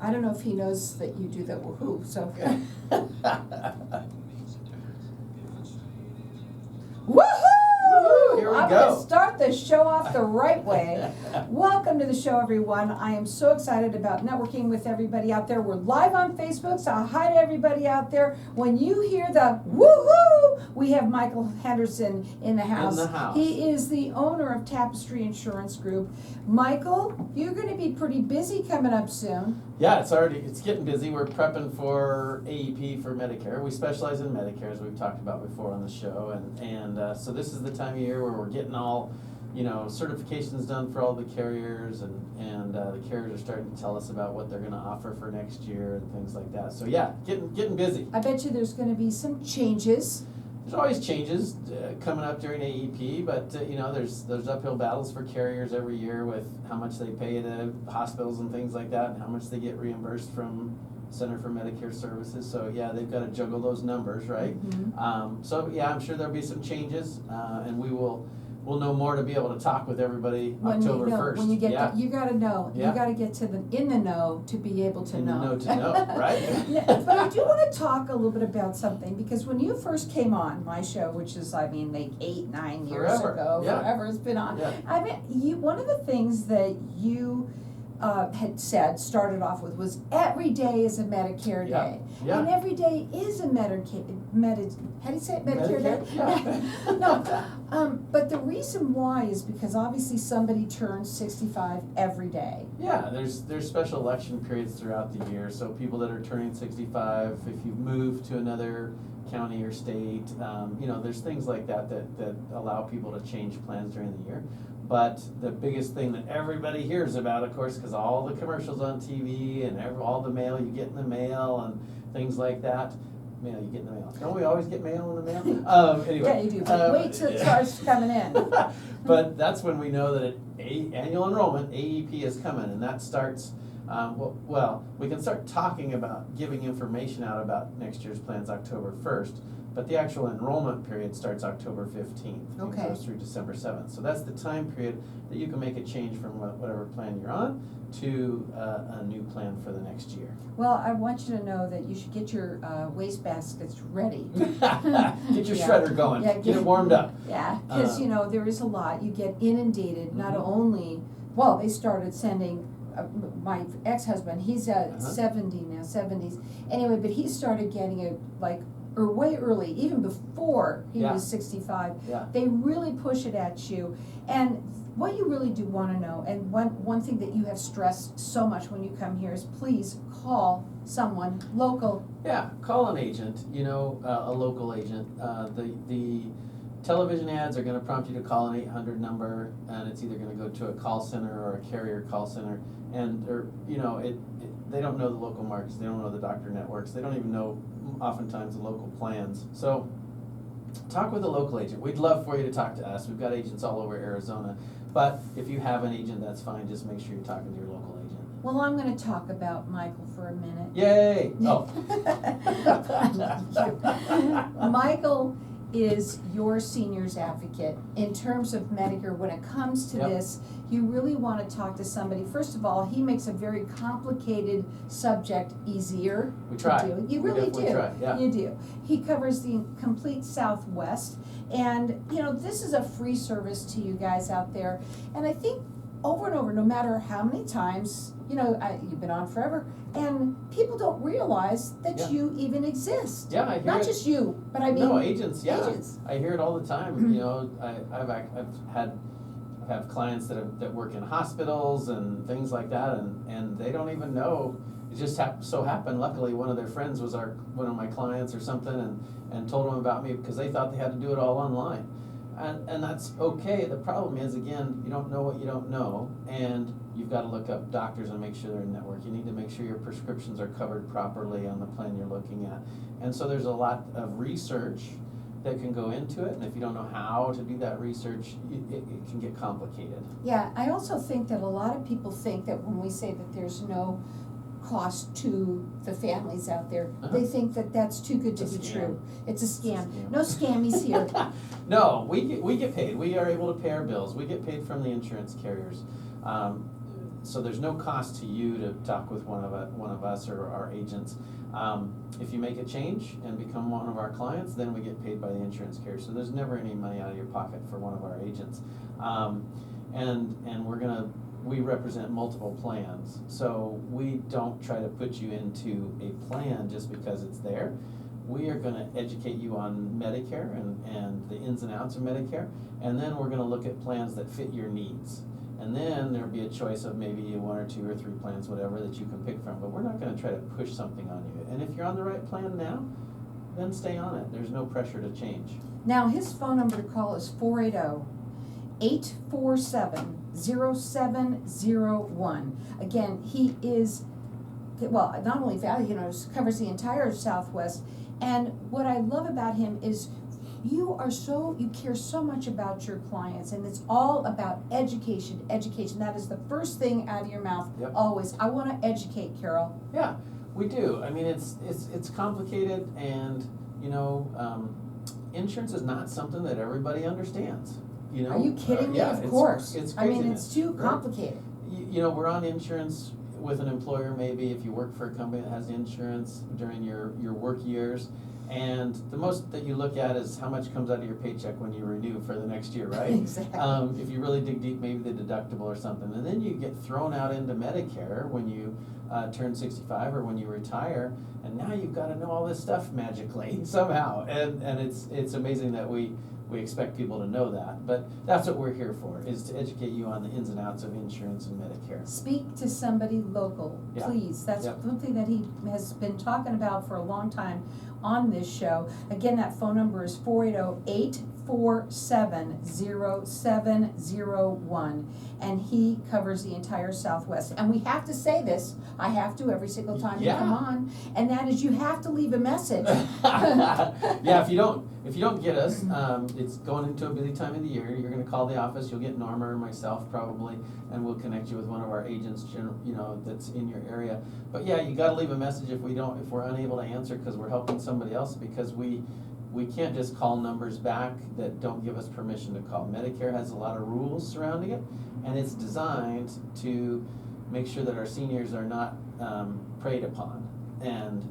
I don't know if he knows that you do the woohoo, so. Woohoo! Here we I'm go. gonna start the show off the right way. Welcome to the show, everyone. I am so excited about networking with everybody out there. We're live on Facebook, so hi to everybody out there. When you hear the woohoo, we have Michael Henderson in the house. In the house. He is the owner of Tapestry Insurance Group. Michael, you're gonna be pretty busy coming up soon. Yeah, it's getting busy. We're prepping for AEP for Medicare. We specialize in Medicare, as we've talked about before on the show, and so this is the time of year where we're getting all, certifications done for all the carriers, and the carriers are starting to tell us about what they're going to offer for next year and things like that. So yeah, getting busy. I bet you there's gonna be some changes. There's always changes coming up during AEP, but there's uphill battles for carriers every year with how much they pay to hospitals and things like that, and how much they get reimbursed from Center for Medicare Services. So yeah, they've got to juggle those numbers, right? Mm-hmm. So yeah, I'm sure there'll be some changes, and we'll know more to be able to talk with everybody October 1st. When you get, yeah. you gotta know. Yeah. You gotta get in the know to be able to In the know. know to know, right? Yeah, but I do want to talk a little bit about something, because when you first came on my show, which is, like 8-9 years Forever. ago, Yeah. forever it's been on. Yeah. One of the things that you had said, started off with, was every day is a Medicare Yeah. day. Yeah. And every day is a how do you say it? Medicare day? Yeah. No, but the reason why is because obviously somebody turns 65 every day. Yeah, there's special election periods throughout the year, so people that are turning 65, if you've moved to another county or state, there's things like that allow people to change plans during the year. But the biggest thing that everybody hears about, of course, because all the commercials on TV and all the mail you get in the mail and things like that. Mail you get in the mail. Don't we always get mail in the mail? Anyway. Yeah, you do, but wait till it starts coming in. But that's when we know that annual enrollment, AEP, is coming, and that starts, we can start talking about giving information out about next year's plans October 1st, but the actual enrollment period starts October 15th. Okay. It goes through December 7th. So that's the time period that you can make a change from whatever plan you're on to a new plan for the next year. Well, I want you to know that you should get your waste baskets ready. Get your Yeah. shredder going. Yeah, get it warmed up. Yeah, because there is a lot. You get inundated, not Mhm. only, they started sending, my ex-husband, he's 70 now, 70s. Anyway, but he started getting it way early, even before he Yeah. was 65. Yeah. They really push it at you. And what you really do want to know, and one thing that you have stressed so much when you come here, is please call someone local. Yeah, call an agent, a local agent. The television ads are going to prompt you to call an 800 number, and it's either going to go to a call center or a carrier call center. And they don't know the local markets, they don't know the doctor networks, they don't even know oftentimes the local plans. So talk with a local agent. We'd love for you to talk to us. We've got agents all over Arizona. But if you have an agent, that's fine. Just make sure you're talking to your local agent. Well, I'm going to talk about Michael for a minute. Yay! Oh. Michael is your seniors advocate in terms of Medicare. When it comes to Yep. this, you really want to talk to somebody. First of all, he makes a very complicated subject easier We try. to deal with. You We really definitely do. try, yeah. You do. He covers the complete Southwest, and this is a free service to you guys out there. And I think over and over, no matter how many times, you've been on forever, and people don't realize that Yeah. you even exist. Yeah, I hear Not it. just you, but I mean, No, agents, yeah. agents. I hear it all the time. I've had clients that work in hospitals and things like that, and they don't even know. It just so happened, luckily, one of their friends was one of my clients or something, and told them about me because they thought they had to do it all online. And that's okay. The problem is, again, you don't know what you don't know, and you've got to look up doctors and make sure they're in network. You need to make sure your prescriptions are covered properly on the plan you're looking at. And so there's a lot of research that can go into it, and if you don't know how to do that research, it can get complicated. Yeah, I also think that a lot of people think that when we say that there's no cost to the families out there, they think that that's too good to It's a be scam. true. It's a scam. It's a scam. No scammies here. No, we get paid. We are able to pay our bills. We get paid from the insurance carriers. So there's no cost to you to talk with one of us or our agents. If you make a change and become one of our clients, then we get paid by the insurance carrier. So there's never any money out of your pocket for one of our agents. And we represent multiple plans. So we don't try to put you into a plan just because it's there. We are going to educate you on Medicare and the ins and outs of Medicare, and then we're going to look at plans that fit your needs. And then there'll be a choice of maybe 1 or 2 or 3 plans, whatever, that you can pick from. But we're not going to try to push something on you. And if you're on the right plan now, then stay on it. There's no pressure to change. Now, his phone number to call is 480-847-0701. Again, he is, well, not only covers the entire Southwest. And what I love about him is you care so much about your clients, and it's all about education. That is the first thing out of your mouth. Yep. Always. I want to educate, Carol. Yeah, we do. I mean, it's complicated, and insurance is not something that everybody understands. Are you kidding me? Of course. It's I mean, craziness, it's too right? complicated. We're on insurance with an employer, maybe if you work for a company that has insurance during your work years. And the most that you look at is how much comes out of your paycheck when you renew for the next year, right? Exactly. If you really dig deep, maybe the deductible or something. And then you get thrown out into Medicare when you turn 65 or when you retire, and now you've got to know all this stuff magically somehow. And it's amazing that we expect people to know that. But that's what we're here for, is to educate you on the ins and outs of insurance and Medicare. Speak to somebody local, please. That's something that he has been talking about for a long time on this show. Again, that phone number is 480-847-0701, and he covers the entire Southwest. And we have to say this, I have to every single time you come on, and that is you have to leave a message. Yeah, if you don't get us, it's going into a busy time of the year. You're going to call the office. You'll get Norma or myself probably, and we'll connect you with one of our agents, that's in your area. But yeah, you got to leave a message if we're unable to answer, because we're helping somebody else, because we can't just call numbers back that don't give us permission to call. Medicare has a lot of rules surrounding it, and it's designed to make sure that our seniors are not preyed upon. And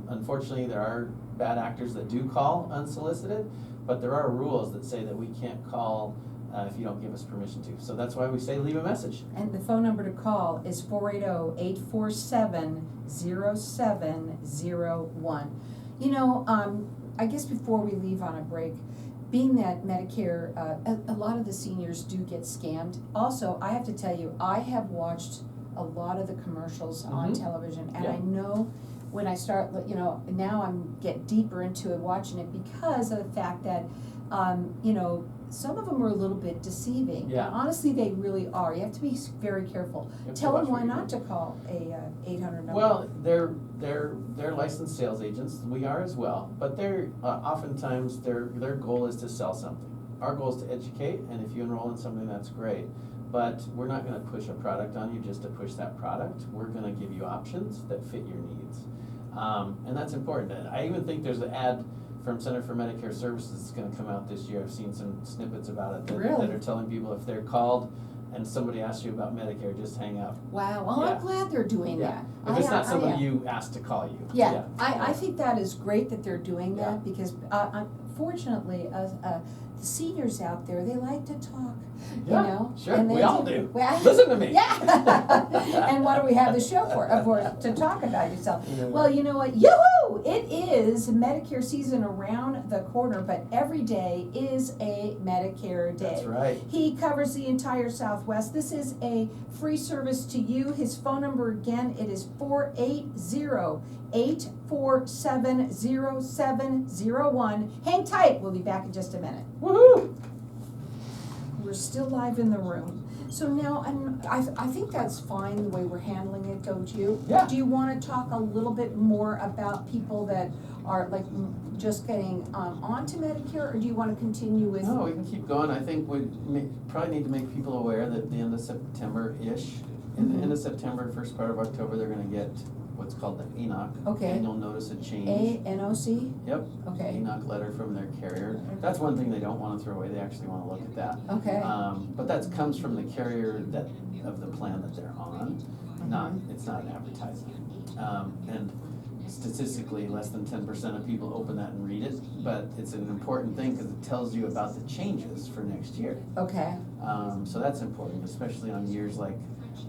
unfortunately, there are bad actors that do call unsolicited, but there are rules that say that we can't call if you don't give us permission to. So that's why we say leave a message. And the phone number to call is 480-847-0701. I guess before we leave on a break, being that Medicare, a lot of the seniors do get scammed. Also, I have to tell you, I have watched a lot of the commercials on television, and I know when I start, now I'm get deeper into it, watching it, because of the fact that, some of them are a little bit deceiving. Yeah. And honestly, they really are. You have to be very careful. Tell them why not to call a 800 number. Well, they're licensed sales agents. We are as well, but they're oftentimes their goal is to sell something. Our goal is to educate, and if you enroll in something, that's great. But we're not going to push a product on you just to push that product. We're going to give you options that fit your needs, and that's important. I even think there's an ad from Center for Medicare Services that's going to come out this year. I've seen some snippets about it that are telling people if they're called and somebody asks you about Medicare, just hang up. Wow. Well, I'm glad they're doing that. If it's not somebody you asked to call you. I think that is great that they're doing that, because unfortunately, the seniors out there, they like to talk. Sure. And we all do. Listen to me. Yeah. And what do we have the show for? To talk about yourself. Well, you know what? Yoo-hoo! It is Medicare season around the corner, but every day is a Medicare day. That's right. He covers the entire Southwest. This is a free service to you. His phone number again, it is 480-847-0701. Hang tight. We'll be back in just a minute. Woohoo! We're still live in the room. So now, I think that's fine the way we're handling it, don't you? Yeah. Do you want to talk a little bit more about people that are like just getting onto Medicare, or do you want to continue with? No, we can keep going. I think we probably need to make people aware that at the end of September-ish, in the end of September, first part of October, they're going to get what's called the ANOC. Okay. Annual Notice of Change. ANOC? Yep. Okay. ANOC letter from their carrier. That's one thing they don't want to throw away. They actually want to look at that. Okay. But that comes from the carrier of the plan that they're on. It's not an advertisement. And statistically, less than 10% of people open that and read it. But it's an important thing because it tells you about the changes for next year. Okay. So that's important, especially on years like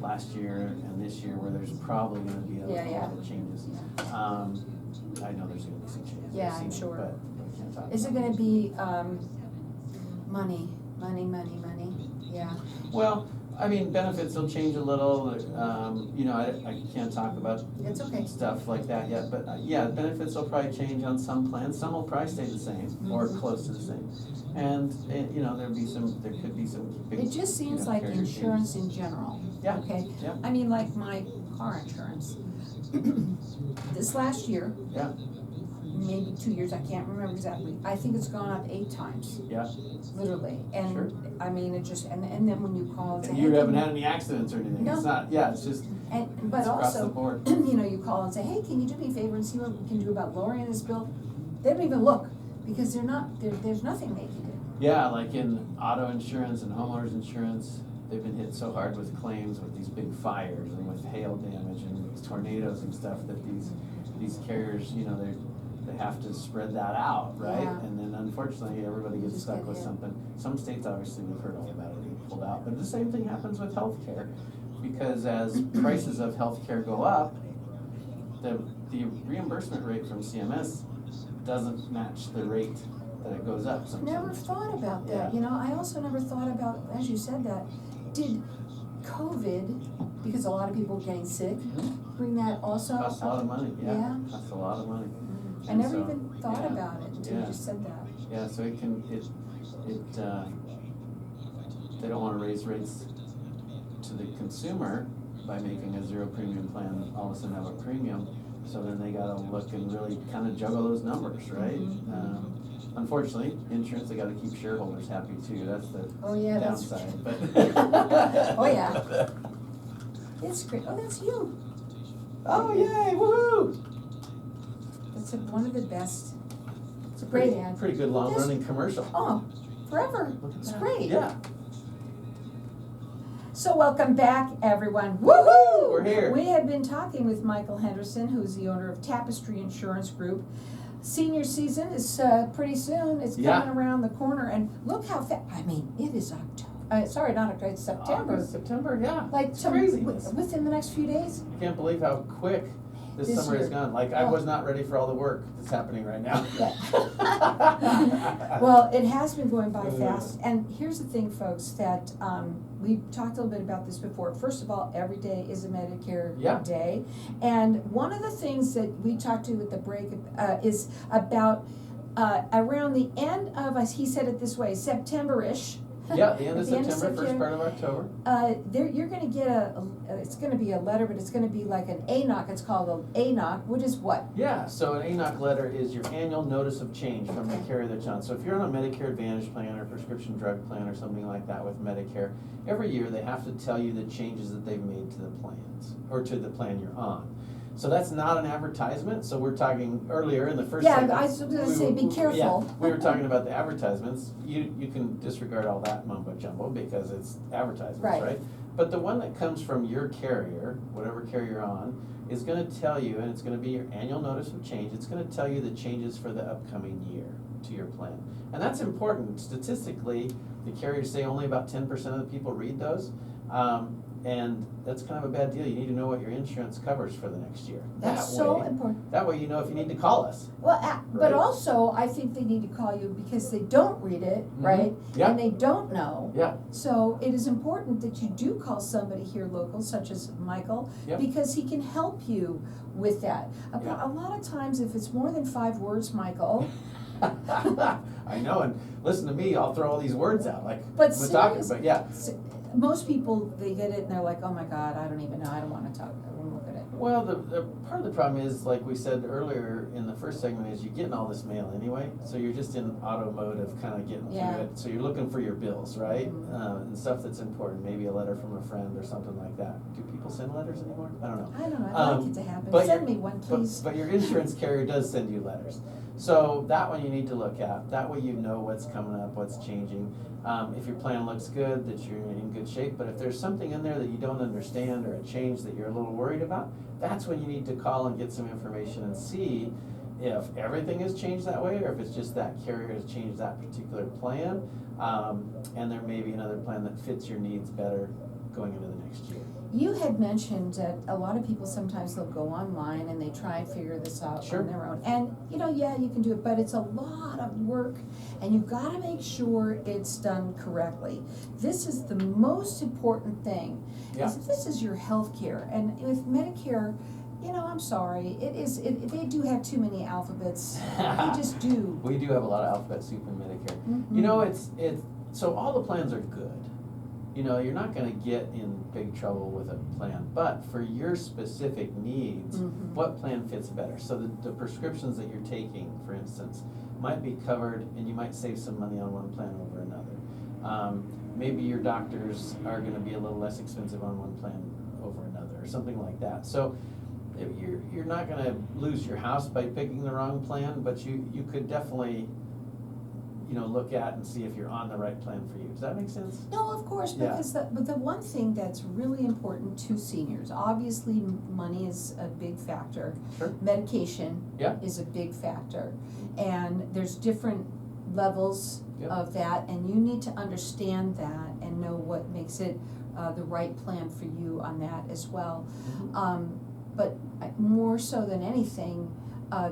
last year and this year where there's probably going to be a lot of changes. I know there's going to be some changes. Yeah, I've seen I'm sure. But we can't talk Is it about gonna be, money? Yeah. Well, I mean, benefits will change a little. You know, I can't talk about It's okay. stuff like that yet, but yeah, benefits will probably change on some plans. Some will probably stay the same or close to the same. And you know, there could be some big. It just seems like carrier insurance changes. in general. Yeah. Okay? Yeah. I mean, like my car insurance. This last year, Yeah. maybe 2 years, I can't remember exactly. I think it's gone up 8 times, Yeah. literally. And Sure. I mean, it just, and then when you call and say, And hey, you can haven't had any accidents or anything. No. It's not. Yeah. It's just. but it's across the also, board. you know, you call and say, hey, can you do me a favor and see what we can do about lowering this bill? They don't even look, because there's nothing they can do. Yeah, like in auto insurance and homeowners insurance, they've been hit so hard with claims with these big fires and with hail damage and these tornadoes and stuff that these carriers, you know, they have to spread that out, right? Yeah. And then unfortunately, everybody gets Just stuck get with hit. something. Some states, obviously, we've heard all about it, they pulled out. But the same thing happens with healthcare, because as prices of healthcare go up, the reimbursement rate from CMS doesn't match the rate that it goes up sometimes. Never thought about that. Yeah. You know, I also never thought about, as you said that, did COVID, because a lot of people were getting sick, bring that also Costs a lot of money, Yeah. Costs a lot of money. I And never so, even thought yeah, about it until you just said that. Yeah, so it they don't wanna raise rates to the consumer by making a zero premium plan, all of a sudden have a premium, so then they gotta look and really kinda juggle those numbers, right? Unfortunately, insurance, they gotta keep shareholders happy too, that's the Oh, yeah, that's downside, but. Oh, yeah. It's great. Oh, that's you. Oh, yay, woohoo! That's one of the best. It's a Great ad. pretty good long running commercial. Oh, forever. Look at It's that. great. Yeah. So welcome back, everyone. Woohoo! We're here. We have been talking with Michael Henderson, who's the owner of Tapestry Insurance Group. Senior season is pretty soon. It's coming around the corner, and look how fast. I mean, it is October. Sorry, not October. It's September. August, September, yeah. Like It's crazy. within the next few days. I can't believe how quick this summer year. has gone. Like, I Oh. was not ready for all the work that's happening right now. Well, it has been going by fast, and here's the thing, folks, that we talked a little bit about this before. First of all, every day is a Medicare day, and one of the things that we talked to at the break is about around the end of, he said it this way, September-ish. Yeah, the end of At the end of September, first part of October. You're gonna get it's gonna be a letter, but it's gonna be like an ANOC. It's called an ANOC, which is what? Yeah, so an ANOC letter is your annual notice of change from the carrier that's on. So if you're on a Medicare Advantage plan or prescription drug plan or something like that with Medicare, every year they have to tell you the changes that they've made to the plans, or to the plan you're on. So that's not an advertisement, so we're talking earlier in the first segment. I was gonna say, be careful. Yeah, we were talking about the advertisements. You can disregard all that mumbo jumbo because it's advertisements, right? But the one that comes from your carrier, whatever carrier you're on, is gonna tell you, and it's gonna be your annual notice of change, it's gonna tell you the changes for the upcoming year to your plan. And that's important. Statistically, the carriers say only about 10% of the people read those. And that's kind of a bad deal. You need to know what your insurance covers for the next year. That's so important. That way you know if you need to call us. Well, but Right. also, I think they need to call you because they don't read it, right? Yeah. And they don't know. Yeah. So it is important that you do call somebody here local, such as Michael, Yep. because he can help you with that. Yeah. A lot of times, if it's more than 5 words, Michael. I know, and listen to me, I'll throw all these words out like But we're talking, serious- but yeah. Most people, they get it and they're like, oh my God, I don't even know, I don't wanna talk, I won't look at it. Well, the part of the problem is, like we said earlier in the first segment, is you're getting all this mail anyway, so you're just in auto mode of kind of getting Yeah. through it. So you're looking for your bills, right? Mhm. And stuff that's important, maybe a letter from a friend or something like that. Do people send letters anymore? I don't know. I don't know, I'd like it to happen. but Send your- me one, please. But your insurance carrier does send you letters. So that one you need to look at. That way you know what's coming up, what's changing. If your plan looks good, that you're in good shape. But if there's something in there that you don't understand or a change that you're a little worried about, that's when you need to call and get some information and see if everything has changed that way, or if it's just that carrier has changed that particular plan, and there may be another plan that fits your needs better going into the next year. You had mentioned that a lot of people sometimes they'll go online and they try and figure this out Sure. on their own. And, yeah, you can do it, but it's a lot of work and you've gotta make sure it's done correctly. This is the most important thing. Yeah. This is your health care. And with Medicare, I'm sorry, they do have too many alphabets. They just do. We do have a lot of alphabet soup in Medicare. Mhm. It's so all the plans are good. You're not gonna get in big trouble with a plan, but for your specific needs, Mhm. what plan fits better? So the prescriptions that you're taking, for instance, might be covered and you might save some money on one plan over another. Maybe your doctors are gonna be a little less expensive on one plan over another, or something like that. So if you're not gonna lose your house by picking the wrong plan, but you could definitely, look at and see if you're on the right plan for you. Does that make sense? No, of course, Yeah. because but the one thing that's really important to seniors, obviously money is a big factor. Sure. Medication Yeah. is a big factor. And there's different levels Yep. of that, and you need to understand that and know what makes it the right plan for you on that as well. But more so than anything,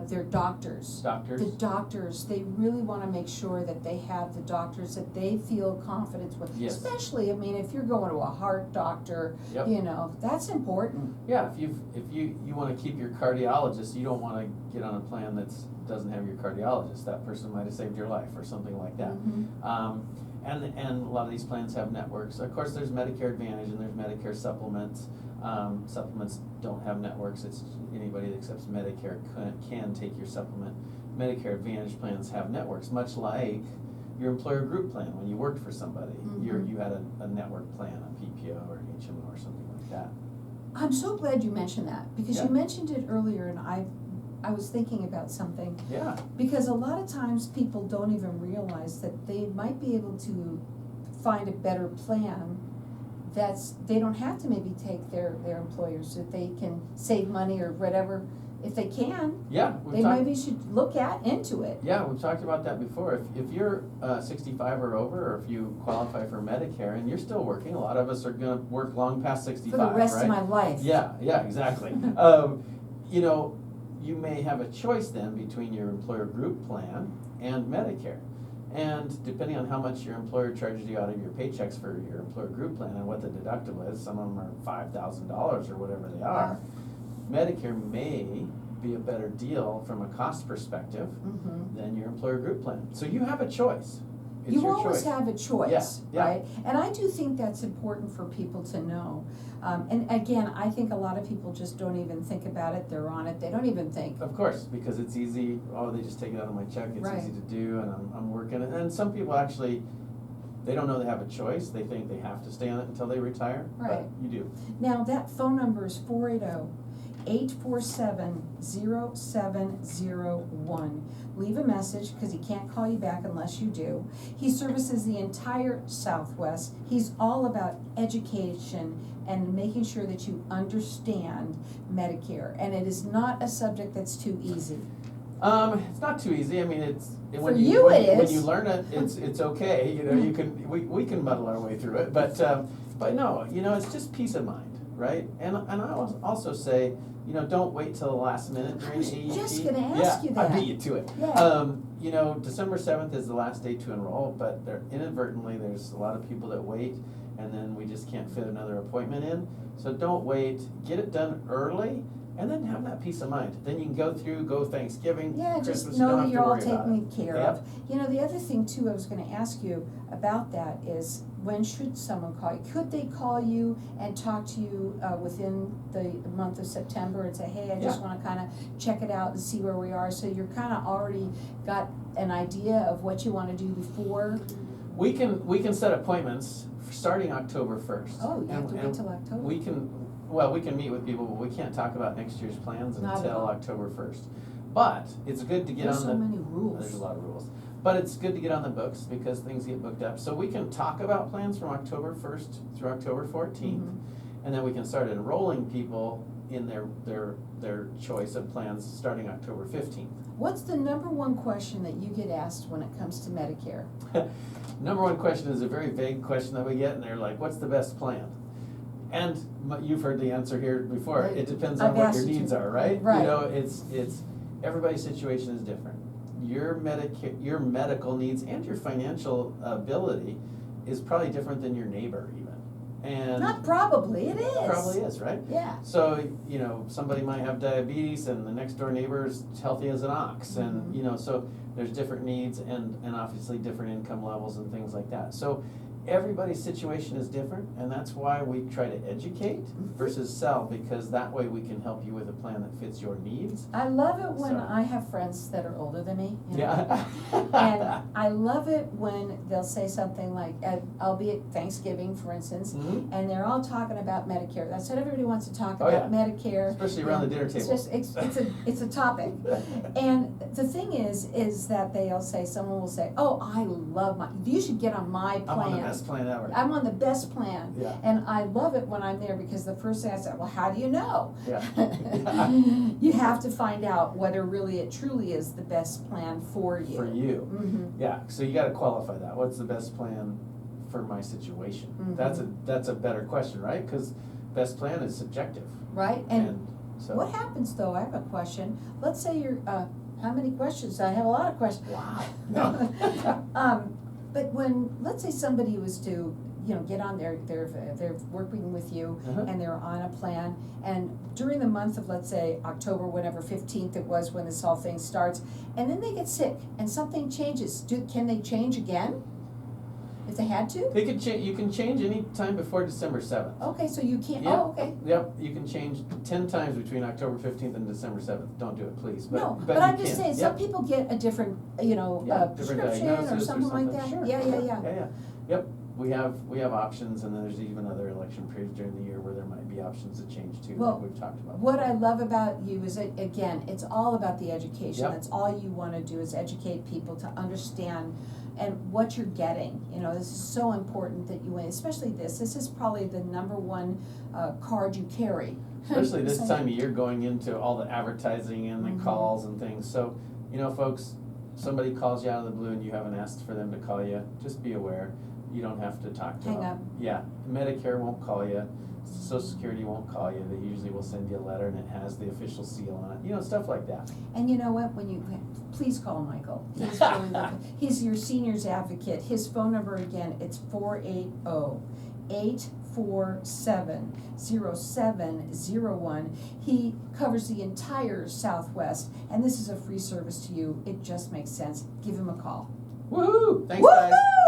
they're doctors. Doctors. The doctors, they really wanna make sure that they have the doctors that they feel confidence with. Yes. Especially, if you're going to a heart doctor, Yep. that's important. Yeah, if you wanna keep your cardiologist, you don't wanna get on a plan that doesn't have your cardiologist. That person might have saved your life or something like that. Mhm. And a lot of these plans have networks. Of course, there's Medicare Advantage and there's Medicare Supplements. Supplements don't have networks. It's anybody that accepts Medicare can take your supplement. Medicare Advantage plans have networks, much like your employer group plan. When you worked for somebody, Mhm. you had a network plan, a PPO or an HMO or something like that. I'm so glad you mentioned that, because Yeah. you mentioned it earlier and I was thinking about something. Yeah. Because a lot of times people don't even realize that they might be able to find a better plan they don't have to maybe take their employers, that they can save money or whatever. If they can, Yeah. they maybe should look into it. Yeah, we've talked about that before. If you're 65 or over, or if you qualify for Medicare and you're still working, a lot of us are going to work long past 65, For the rest right? of my life. Yeah, exactly. You may have a choice then between your employer group plan and Medicare. And depending on how much your employer charges you out of your paychecks for your employer group plan and what the deductible is, some of them are $5,000 or whatever they are, Medicare may be a better deal from a cost perspective than your employer group plan. So you have a choice. It's You your always choice. have a choice, Yeah. right? And I do think that's important for people to know. And again, I think a lot of people just don't even think about it, they're on it, they don't even think. Of course, because it's easy. Oh, they just take it out of my check. It's Right. easy to do, and I'm working. And some people actually, they don't know they have a choice. They think they have to stay on it until they retire. Right. But you do. Now, that phone number is 480-847-0701. Leave a message, because he can't call you back unless you do. He services the entire Southwest. He's all about education and making sure that you understand Medicare. And it is not a subject that's too easy. It's not too easy. I mean, it When is. When you learn it, it's okay. You can we can muddle our way through it. But no, it's just peace of mind, right? And I also say, don't wait till the last minute during I was AEP. just gonna ask you that. I beat you to it. Yeah. December 7th is the last day to enroll, but inadvertently there's a lot of people that wait, and then we just can't fit another appointment in. So don't wait. Get it done early, and then have that peace of mind. Then you can go Thanksgiving, Yeah, Christmas. just you know don't that have you're to all worry about taken it. care Yeah. of. The other thing too I was gonna ask you about that is, when should someone call you? Could they call you and talk to you within the month of September and say, hey, I just Yeah. want to kind of check it out and see where we are? So you're kind of already got an idea of what you want to do before? We can set appointments starting October 1st. Oh, you have to wait till October? We can meet with people, but we can't talk about next year's plans Not at until all. October 1st. But it's good to get There's on so the. many rules. There's a lot of rules. But it's good to get on the books because things get booked up. So we can talk about plans from October 1st through October 14th. Mhm. And then we can start enrolling people in their choice of plans starting October 15th. What's the number one question that you get asked when it comes to Medicare? Number one question is a very vague question that we get, and they're like, what's the best plan? And you've heard the answer here before. Right. It depends I've on what asked your you needs to. are, right? Right. You know, it's everybody's situation is different. Your medical needs and your financial ability is probably different than your neighbor even. And Not probably, it is. probably is, right? Yeah. So, you know, somebody might have diabetes and the next door neighbor is healthy as an ox. And, Mhm. you know, so there's different needs and obviously different income levels and things like that. So everybody's situation is different, and that's why we try to educate versus sell, because that way we can help you with a plan that fits your needs. I love it when So- I have friends that are older than me. You know? Yeah. And I love it when they'll say something like, I'll be at Thanksgiving, for instance, Mhm. and they're all talking about Medicare. That's what everybody wants to talk Oh, about, yeah. Medicare. Especially around the dinner It's table. just, it's a topic. And the thing is that someone will say, oh, I love you should get on my plan. I'm on the best plan ever. I'm on the best plan. Yeah. And I love it when I'm there because the first thing I said, well, how do you know? Yeah. You have to find out whether really it truly is the best plan for you. For you. Mhm. Yeah, so you gotta qualify that. What's the best plan for my situation? Mhm. That's a better question, right? Because best plan is subjective. Right? And so. what happens though, I have a question. Let's say you're, how many questions? I have a lot of questions. Wow. But when, let's say somebody was to, get on they're working with you Uh-huh. and they're on a plan, and during the month of, let's say, October, whatever, 15th it was when this whole thing starts, and then they get sick and something changes, can they change again? If they had to? They could change. You can change any time before December 7th. Okay, so you can't, Yep. oh, okay. Yep, you can change 10 times between October 15th and December 7th. Don't do it, please. No, But but you I'm just can. saying, some Yep. people get a different, Different prescription diagnosis or something like that. Sure. Yeah. Yep, we have options, and then there's even other election periods during the year where there might be options to change too, Well, like we've talked about. What I love about you is that, again, it's all about the education. Yep. That's all you wanna do is educate people to understand and what you're getting. This is so important that you, especially this is probably the number one card you carry. Especially this So- time of year going into all the advertising and the Mhm. calls and things. So, folks, somebody calls you out of the blue and you haven't asked for them to call you, just be aware. You don't have to talk to them. Hang up. Yeah, Medicare won't call you. Social Security won't call you. They usually will send you a letter and it has the official seal on it. Stuff like that. And you know what, please call Michael. He's really he's your seniors advocate. His phone number again, it's 480-847-0701. He covers the entire Southwest, and this is a free service to you. It just makes sense. Give him a call. Woohoo! Thanks, guys. Woohoo!